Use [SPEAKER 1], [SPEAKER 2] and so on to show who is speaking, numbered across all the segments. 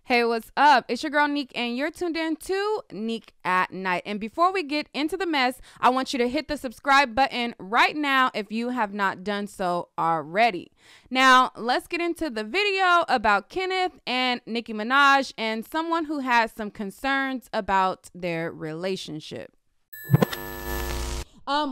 [SPEAKER 1] Hey, what's up? It's your girl Nique, and you're tuned in to Nique at Night. And before we get into the mess, I want you to hit the subscribe button right now if you have not done so already. Now, let's get into the video about Kenneth and Nicki Minaj and someone who has some concerns about their relationship.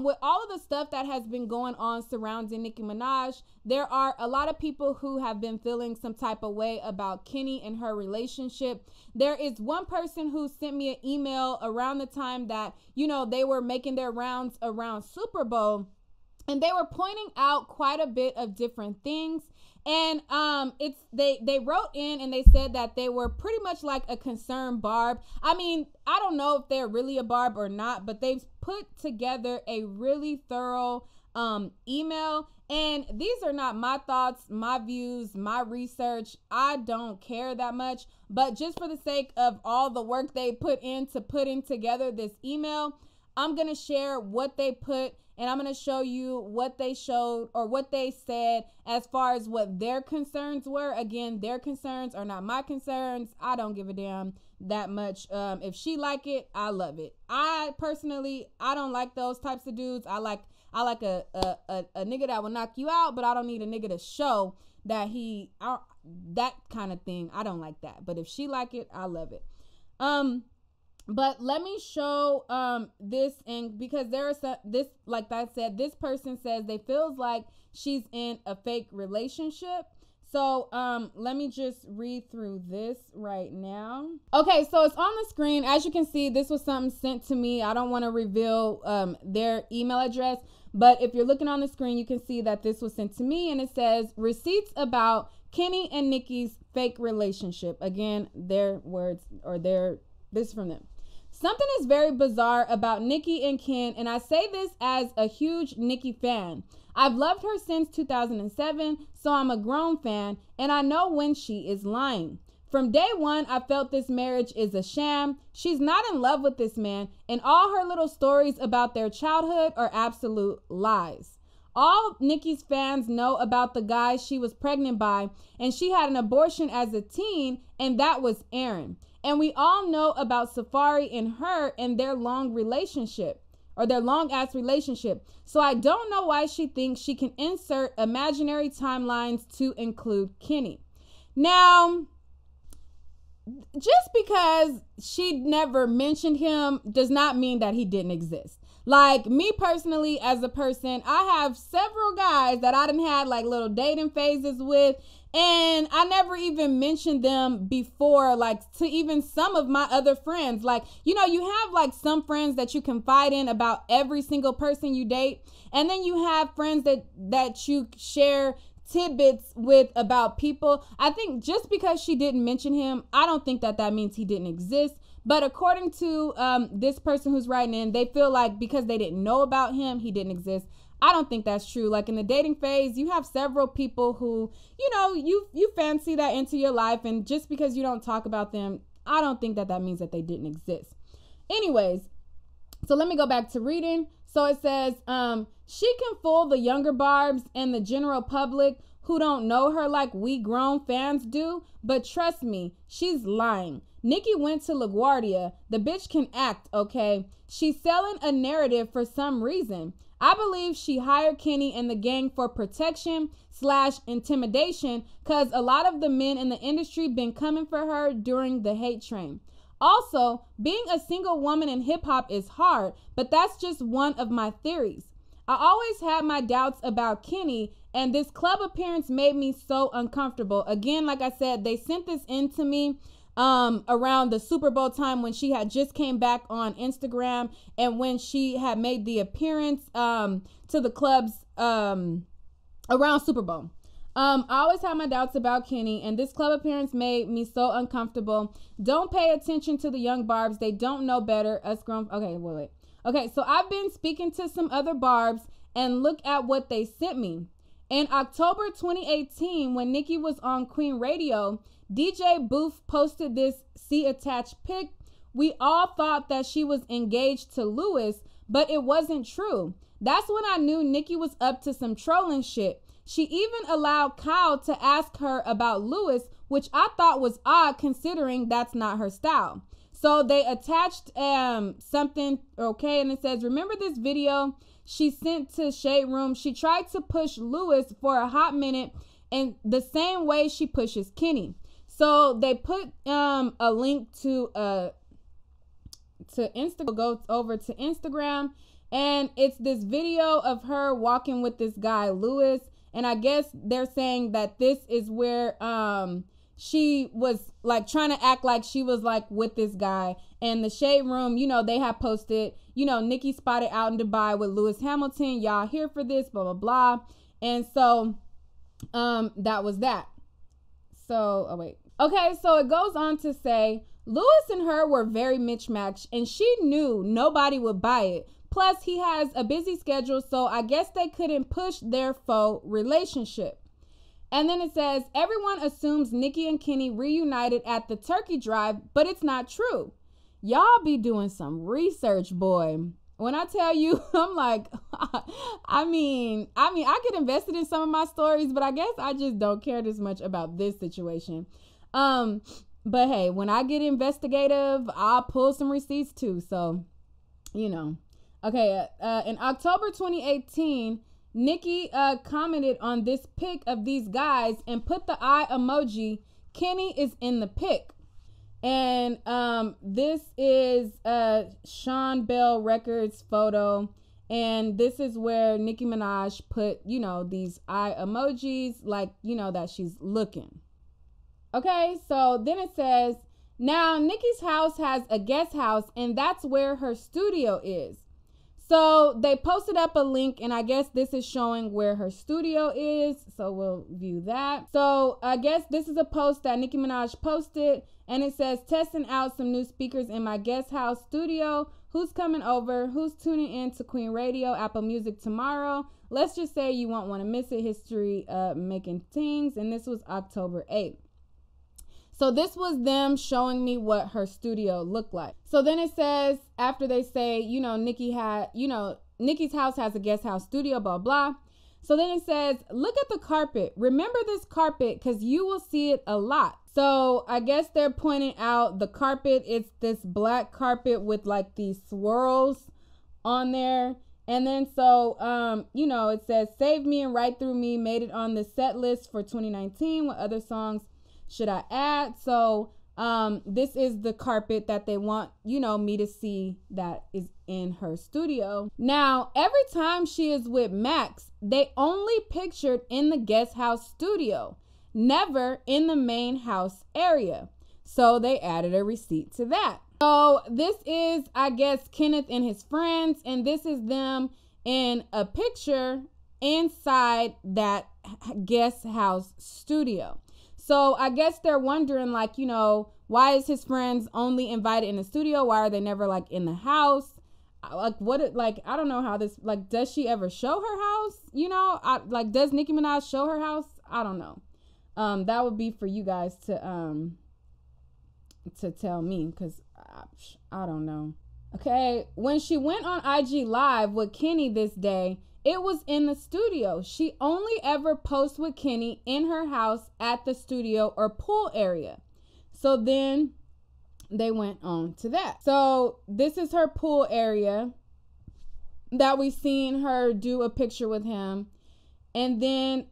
[SPEAKER 1] With all of the stuff that has been going on surrounding Nicki Minaj, there are a lot of people who have been feeling some type of way about Kenny and her relationship. There is one person who sent me an email around the time that, they were making their rounds around Super Bowl, and they were pointing out quite a bit of different things. And they wrote in and they said that they were pretty much like a concerned Barb. I mean, I don't know if they're really a Barb or not, but they've put together a really thorough email. And these are not my thoughts, my views, my research. I don't care that much. But just for the sake of all the work they put into putting together this email, I'm going to share what they put. And I'm going to show you what they showed or what they said as far as what their concerns were. Again, their concerns are not my concerns. I don't give a damn that much. If she like it, I love it. I personally don't like those types of dudes. I like a nigga that will knock you out, but I don't need a nigga to show that that kind of thing. I don't like that. But if she like it, I love it. But let me show this, and because this, like I said, this person says they feels like she's in a fake relationship. So let me just read through this right now. Okay, so it's on the screen. As you can see, this was something sent to me. I don't want to reveal their email address, but if you're looking on the screen, you can see that this was sent to me, and it says receipts about Kenny and Nicki's fake relationship. Again, their words, or this is from them. Something is very bizarre about Nicki and Ken, and I say this as a huge Nicki fan. I've loved her since 2007, so I'm a grown fan, and I know when she is lying. From day one, I felt this marriage is a sham. She's not in love with this man, and all her little stories about their childhood are absolute lies. All Nicki's fans know about the guy she was pregnant by, and she had an abortion as a teen, and that was Aaron. And we all know about Safari and her and their long relationship, or their long ass relationship. So I don't know why she thinks she can insert imaginary timelines to include Kenny. Now, just because she never mentioned him does not mean that he didn't exist. Like me personally, as a person, I have several guys that I done had like little dating phases with, and I never even mentioned them before, like to even some of my other friends. Like, you have like some friends that you confide in about every single person you date. And then you have friends that you share tidbits with about people. I think just because she didn't mention him, I don't think that means he didn't exist. But according to this person who's writing in, they feel like because they didn't know about him, he didn't exist. I don't think that's true. Like in the dating phase, you have several people who, you fancy that into your life. And just because you don't talk about them, I don't think that means that they didn't exist. Anyways, so let me go back to reading. So it says, she can fool the younger Barbs and the general public who don't know her like we grown fans do. But trust me, she's lying. Nicki went to LaGuardia. The bitch can act, okay? She's selling a narrative for some reason. I believe she hired Kenny and the gang for protection/intimidation because a lot of the men in the industry been coming for her during the hate train. Also, being a single woman in hip hop is hard, but that's just one of my theories. I always had my doubts about Kenny, and this club appearance made me so uncomfortable. Again, like I said, they sent this in to me around the Super Bowl time when she had just came back on Instagram and when she had made the appearance to the clubs around Super Bowl. I always had my doubts about Kenny, and this club appearance made me so uncomfortable. Don't pay attention to the young Barbs. They don't know better. Us grown. Okay, wait. Okay, so I've been speaking to some other Barbs, and look at what they sent me. In October 2018, when Nicki was on Queen Radio, DJ Booth posted this see attached pic. We all thought that she was engaged to Lewis, but it wasn't true. That's when I knew Nicki was up to some trolling shit. She even allowed Kyle to ask her about Lewis which I thought was odd considering that's not her style. So they attached something, okay, and it says, remember this video she sent to Shade Room? She tried to push Lewis for a hot minute in the same way she pushes Kenny. So they put a link to Instagram. Go over to Instagram, and it's this video of her walking with this guy Lewis, and I guess they're saying that this is where she was like trying to act like she was like with this guy. And the Shade Room, you know, they have posted, you know, Nicki spotted out in Dubai with Lewis Hamilton, y'all here for this, blah blah blah. And so that was that. So okay, so it goes on to say Lewis and her were very mismatched, and she knew nobody would buy it. Plus, he has a busy schedule, so I guess they couldn't push their faux relationship. And then it says, everyone assumes Nicki and Kenny reunited at the Turkey Drive, but it's not true. Y'all be doing some research, boy. When I tell you, I'm like, I mean, I get invested in some of my stories, but I guess I just don't care this much about this situation. But hey, when I get investigative, I'll pull some receipts too. So, you know. Okay, in October 2018, Nicki commented on this pic of these guys and put the eye emoji. Kenny is in the pic. And this is Sean Bell Records photo. And this is where Nicki Minaj put, you know, these eye emojis, like, you know, that she's looking. Okay, so then it says, now Nicki's house has a guest house, and that's where her studio is. So they posted up a link, and I guess this is showing where her studio is. So we'll view that. So I guess this is a post that Nicki Minaj posted, and it says, testing out some new speakers in my guest house studio. Who's coming over? Who's tuning in to Queen Radio, Apple Music tomorrow? Let's just say you won't want to miss it. History making things. And this was October 8th. So this was them showing me what her studio looked like. So then it says, after they say, you know, Nicki's house has a guest house studio, blah, blah. So then it says, look at the carpet. Remember this carpet because you will see it a lot. So I guess they're pointing out the carpet. It's this black carpet with like these swirls on there. And then so, you know, it says, Save Me and Right Through Me made it on the set list for 2019. What other songs should I add? So this is the carpet that they want, you know, me to see that is in her studio. Now, every time she is with Max, they only pictured in the guest house studio, never in the main house area. So they added a receipt to that. So this is, I guess, Kenneth and his friends, and this is them in a picture inside that guest house studio. So I guess they're wondering, like, you know, why is his friends only invited in the studio? Why are they never like in the house? Like, I don't know how this, like, does she ever show her house? You know, does Nicki Minaj show her house? I don't know. That would be for you guys to tell me, because I don't know. Okay, when she went on IG Live with Kenny this day, it was in the studio. She only ever posts with Kenny in her house at the studio or pool area. So then they went on to that. So this is her pool area that we seen her do a picture with him. And then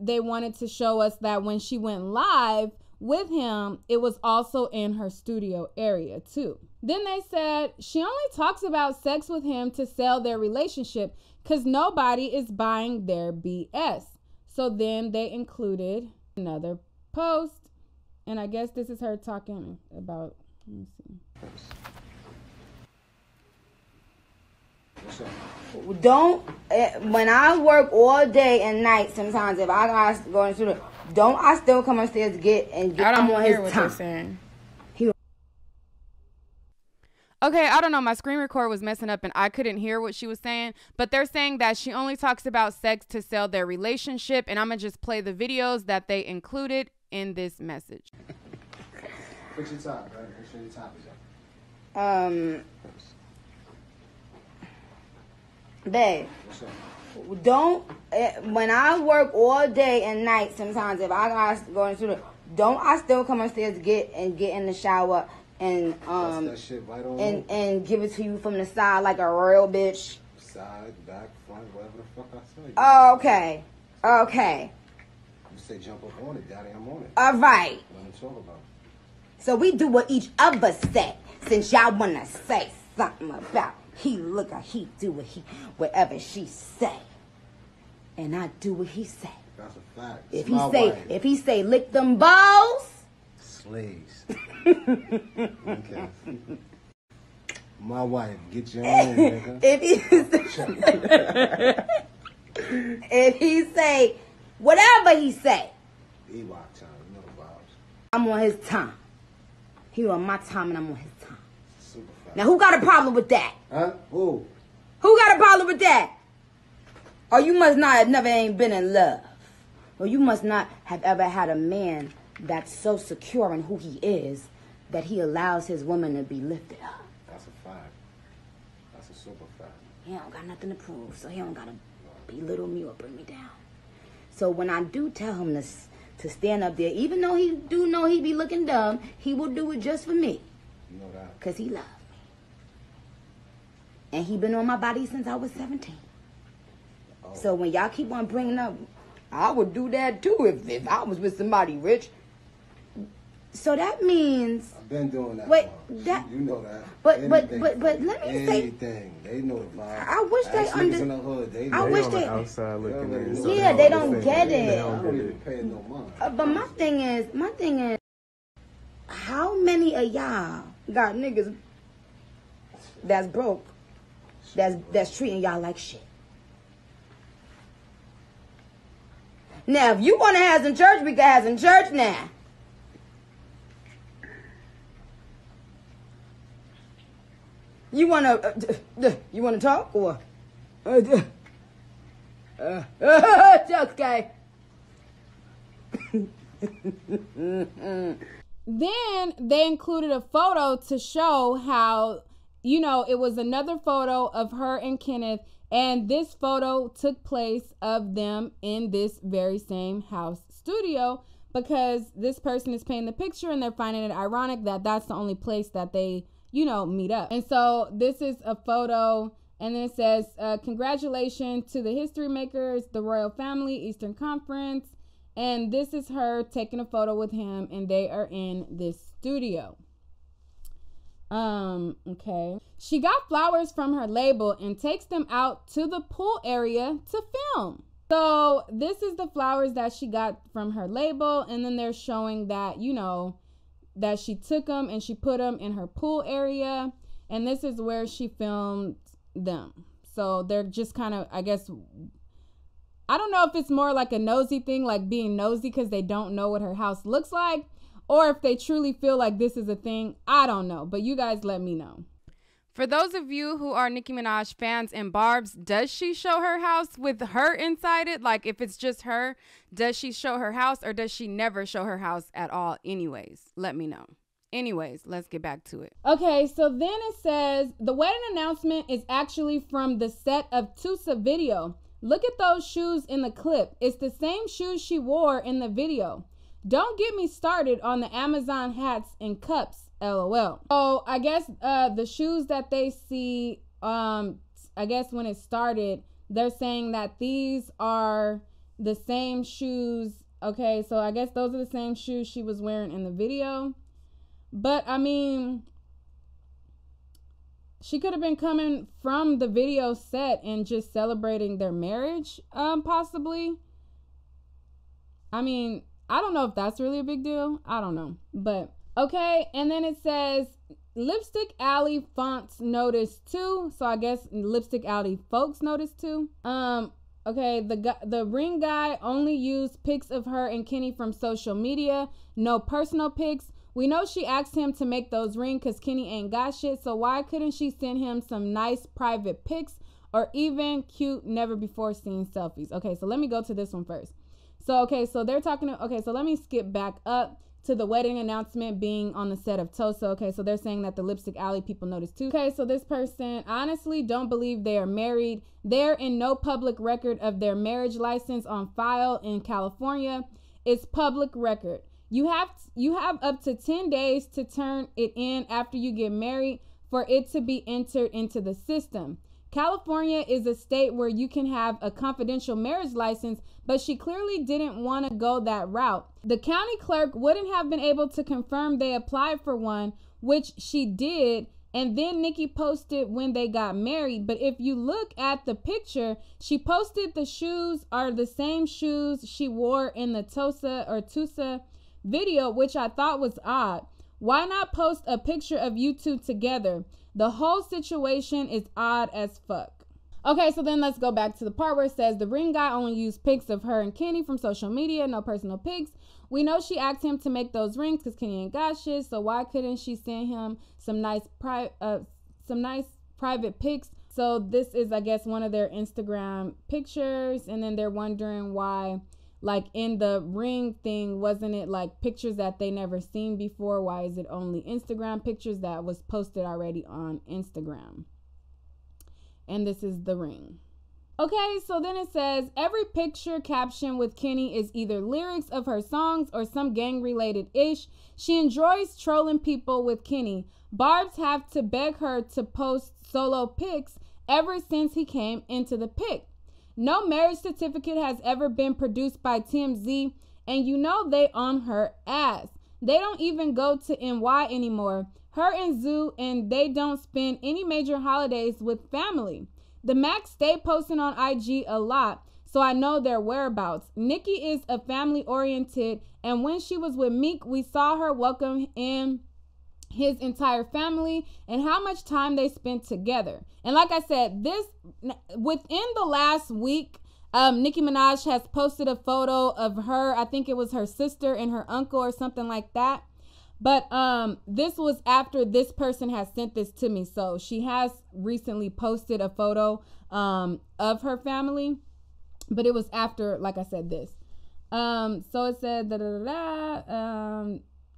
[SPEAKER 1] they wanted to show us that when she went live with him, it was also in her studio area too. Then they said she only talks about sex with him to sell their relationship because nobody is buying their BS. So then they included another post, and I guess this is her talking about, let me see.
[SPEAKER 2] When I work all day and night, sometimes if I gotta go into the, I still come upstairs to get
[SPEAKER 1] I don't hear what you're saying. Okay, I don't know. My screen record was messing up and I couldn't hear what she was saying. But they're saying that she only talks about sex to sell their relationship. And I'm going to just play the videos that they included in this message.
[SPEAKER 3] What's your top, right? Make sure your top is up.
[SPEAKER 2] Babe. When I work all day and night, sometimes if I gotta go into the, don't I still come upstairs to get in the shower and
[SPEAKER 3] that shit right on
[SPEAKER 2] and give it to you from the side like a real bitch?
[SPEAKER 3] Side, back, front, whatever the fuck I say.
[SPEAKER 2] Oh, okay. Okay.
[SPEAKER 3] You say jump up on it, daddy, I'm on it.
[SPEAKER 2] All right.
[SPEAKER 3] What I'm talking about.
[SPEAKER 2] So we do what each other say, since y'all wanna say something about he look or he do whatever she say. And I do what he say.
[SPEAKER 3] That's a fact.
[SPEAKER 2] If he say lick them balls.
[SPEAKER 3] Slaves. Okay. My wife, get your own, nigga.
[SPEAKER 2] If he say whatever he say.
[SPEAKER 3] Ewok time, you know the vibes.
[SPEAKER 2] I'm on his time. He on my time and I'm on his time.
[SPEAKER 3] Super fast.
[SPEAKER 2] Now who got a problem with that?
[SPEAKER 3] Huh? Who?
[SPEAKER 2] Who got a problem with that? Or you must not have never ain't been in love. Or you must not have ever had a man that's so secure in who he is that he allows his woman to be lifted up.
[SPEAKER 3] That's a fact. That's a super fact.
[SPEAKER 2] He don't got nothing to prove, so he don't got to belittle me or bring me down. So when I do tell him to stand up there, even though he do know he be looking dumb, he will do it just for me.
[SPEAKER 3] You know that.
[SPEAKER 2] Because he loves me. And he been on my body since I was 17. Oh. So when y'all keep on bringing up, I would do that too if I was with somebody rich. So that means
[SPEAKER 3] I've been doing that.
[SPEAKER 2] Wait,
[SPEAKER 3] Mom.
[SPEAKER 2] that
[SPEAKER 3] you know that.
[SPEAKER 2] But let me say
[SPEAKER 3] anything. They know the vibe.
[SPEAKER 2] I wish they
[SPEAKER 3] in the hood. They know.
[SPEAKER 2] I wish they
[SPEAKER 4] outside looking in.
[SPEAKER 2] So yeah, they don't get it.
[SPEAKER 3] They don't even pay no mind.
[SPEAKER 2] But my thing is, how many of y'all got niggas that's broke, that's treating y'all like shit? Now, if you want to have some church, we can have some church now. You wanna talk or? Okay.
[SPEAKER 1] Then they included a photo to show how, it was another photo of her and Kenneth, and this photo took place of them in this very same house studio, because this person is painting the picture and they're finding it ironic that that's the only place that they meet up. And so this is a photo, and then it says, congratulations to the history makers, the royal family, Eastern Conference. And this is her taking a photo with him, and they are in this studio. Okay. She got flowers from her label and takes them out to the pool area to film. So this is the flowers that she got from her label, and then they're showing that, that she took them and she put them in her pool area, and this is where she filmed them. So they're just kind of, I guess, I don't know if it's more like a nosy thing, like being nosy because they don't know what her house looks like, or if they truly feel like this is a thing. I don't know, but you guys let me know. For those of you who are Nicki Minaj fans and Barbs, does she show her house with her inside it? Like, if it's just her, does she show her house, or does she never show her house at all anyways? Let me know. Anyways, let's get back to it. Okay, so then it says, the wedding announcement is actually from the set of Tusa video. Look at those shoes in the clip. It's the same shoes she wore in the video. Don't get me started on the Amazon hats and cups. LOL. So I guess the shoes that they see, I guess when it started, they're saying that these are the same shoes. Okay, so I guess those are the same shoes she was wearing in the video. But I mean, she could have been coming from the video set and just celebrating their marriage, possibly. I mean, I don't know if that's really a big deal. I don't know, but okay. And then it says Lipstick Alley fonts noticed too. So I guess Lipstick Alley folks noticed too. Okay, the ring guy only used pics of her and Kenny from social media, no personal pics. We know she asked him to make those ring because Kenny ain't got shit. So why couldn't she send him some nice private pics or even cute never before seen selfies? Okay, so let me go to this one first. So, okay, so they're talking to, okay, so let me skip back up to the wedding announcement being on the set of Tosa. Okay, so they're saying that the Lipstick Alley people noticed too. Okay, so this person, honestly don't believe they are married. They're in no public record of their marriage license on file in California. It's public record. You have up to 10 days to turn it in after you get married for it to be entered into the system. California is a state where you can have a confidential marriage license, but she clearly didn't want to go that route. The county clerk wouldn't have been able to confirm they applied for one, which she did, and then Nicki posted when they got married. But if you look at the picture, she posted the shoes are the same shoes she wore in the Tusa video, which I thought was odd. Why not post a picture of you two together? The whole situation is odd as fuck. Okay, so then let's go back to the part where it says the ring guy only used pics of her and Kenny from social media, no personal pics. We know she asked him to make those rings because Kenny ain't got shit, so why couldn't she send him some nice private pics? So this is, I guess, one of their Instagram pictures, and then they're wondering why, like, in the ring thing, wasn't it like pictures that they never seen before? Why is it only Instagram pictures that was posted already on Instagram? And this is the ring. Okay, so then it says every picture caption with Kenny is either lyrics of her songs or some gang related ish. She enjoys trolling people with Kenny. Barbs have to beg her to post solo pics ever since he came into the pic. No marriage certificate has ever been produced by TMZ, and you know they on her ass. They don't even go to NY anymore. Her and Zoo, and they don't spend any major holidays with family. The Macs stay posting on IG a lot, so I know their whereabouts. Nicki is a family oriented, and when she was with Meek, we saw her welcome in his entire family and how much time they spent together. And like I said, this within the last week, Nicki Minaj has posted a photo of her. I think it was her sister and her uncle or something like that. But this was after this person has sent this to me. So she has recently posted a photo of her family, but it was after, like I said, this. So it said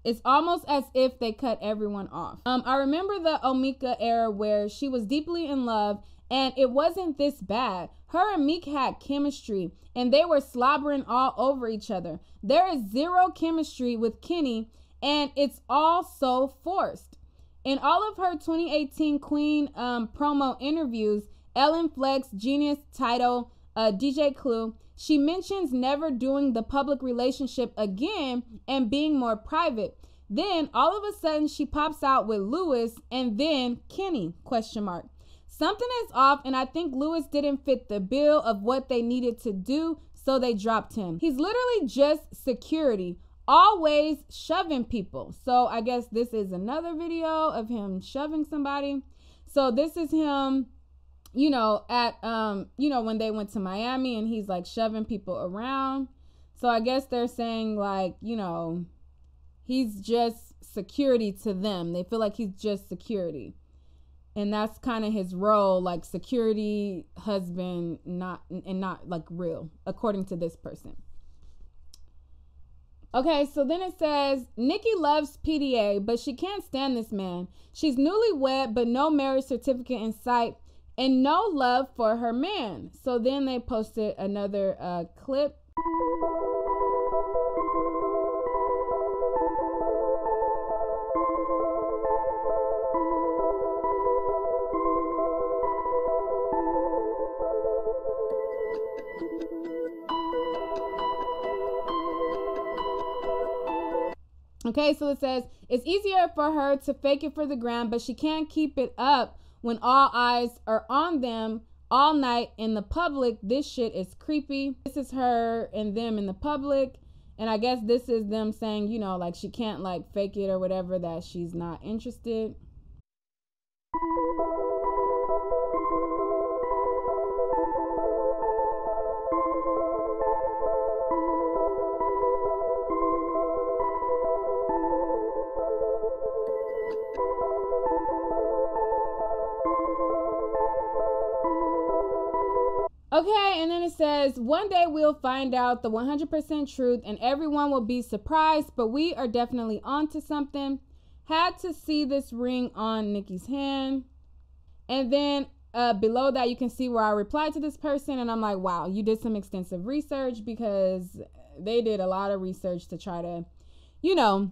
[SPEAKER 1] it's almost as if they cut everyone off. I remember the Omeka era where she was deeply in love and it wasn't this bad. Her and Meek had chemistry and they were slobbering all over each other. There is zero chemistry with Kenny and it's all so forced. In all of her 2018 Queen promo interviews, Ellen Flex, Genius, Tidal, DJ Clue, she mentions never doing the public relationship again and being more private. Then all of a sudden she pops out with Lewis and then Kenny, ? Something is off, and I think Lewis didn't fit the bill of what they needed to do, so they dropped him. He's literally just security, always shoving people. So I guess this is another video of him shoving somebody. So this is him, you know, at, when they went to Miami and he's like shoving people around. So I guess they're saying like, he's just security to them. They feel like he's just security. And that's kind of his role, like security husband, not like real, according to this person. Okay, so then it says, Nicki loves PDA, but she can't stand this man. She's newlywed, but no marriage certificate in sight and no love for her man. So then they posted another clip. Okay, so it says, it's easier for her to fake it for the gram, but she can't keep it up when all eyes are on them all night in the public. This shit is creepy. This is her and them in the public. And I guess this is them saying, like she can't like fake it or whatever, that she's not interested. Okay, and then it says, one day we'll find out the 100% truth and everyone will be surprised, but we are definitely onto something. Had to see this ring on Nicki's hand. And then below that, you can see where I replied to this person, and I'm like, wow, you did some extensive research, because they did a lot of research to try to, you know,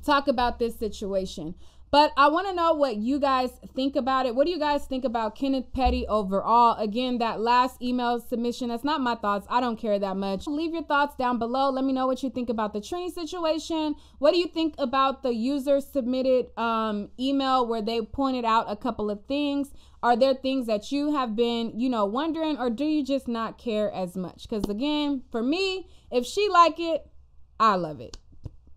[SPEAKER 1] talk about this situation. But I want to know what you guys think about it. What do you guys think about Kenneth Petty overall? Again, that last email submission, that's not my thoughts. I don't care that much. Leave your thoughts down below. Let me know what you think about the Trini situation. What do you think about the user submitted email where they pointed out a couple of things? Are there things that you have been, you know, wondering, or do you just not care as much? Because again, for me, if she like it, I love it.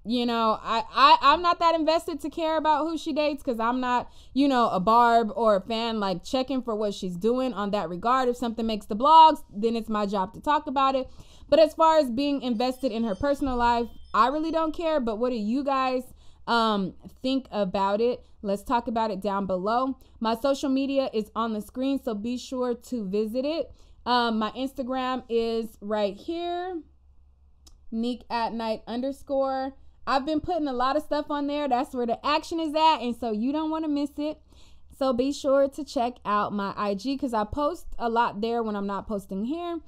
[SPEAKER 1] You know, I'm not that invested to care about who she dates, because I'm not, you know, a Barb or a fan like checking for what she's doing on that regard. If something makes the blogs, then it's my job to talk about it. But as far as being invested in her personal life, I really don't care. But what do you guys think about it? Let's talk about it down below. My social media is on the screen, so be sure to visit it. My Instagram is right here, Nique@Nite_. I've been putting a lot of stuff on there. That's where the action is at, and so you don't want to miss it. So be sure to check out my IG, because I post a lot there when I'm not posting here. And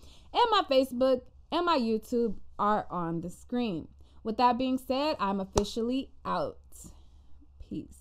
[SPEAKER 1] my Facebook and my YouTube are on the screen. With that being said, I'm officially out. Peace.